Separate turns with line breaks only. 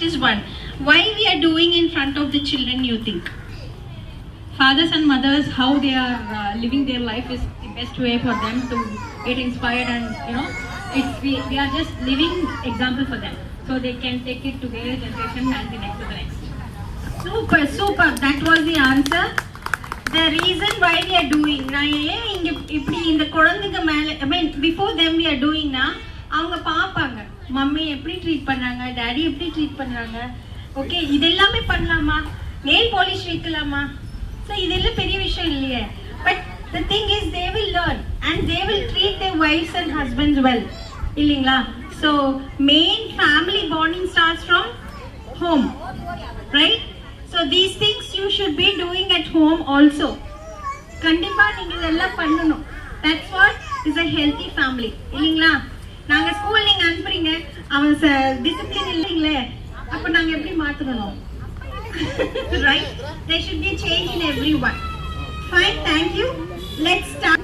is one. Why we are doing in front of the children, you think?
Fathers and mothers, how they are living their life is the best way for them to get inspired, and we are just living example for them, so they can take it to their generation and the next to the next.
Super, that was the answer. The reason why we are doing, நான் ஏன் இங்க இப்படி இந்த குழந்தைங்க மேல, I mean before them we are doing னா அவங்க பாப்பாங்க மம்மி எப்படி ட்ரீட் பண்ணாங்க, டாடி எப்படி ட்ரீட் பண்றாங்க, ஓகே இதெல்லாமே பண்ணலாமா, நெயில் பாலிஷ் வைக்கலாமா, ஸோ இதெல்லாம் பெரிய விஷயம் இல்லையே. But the thing is they will learn and they will treat their wives and husbands well, இல்லைங்களா? So main family bonding starts from home, right? So these things you should be doing at home also. கண்டிப்பா நீங்க இதெல்லாம் பண்ணணும். That's what is a healthy family, இல்லைங்களா? நாங்க school நீங்க அனுப்புறீங்க, அவன் டிசிப்ளின் இல்லைங்களே, அப்ப நாங்க எப்படி மாத்தணும்? Right? There should be a change in everyone. Fine, thank you. Let's start.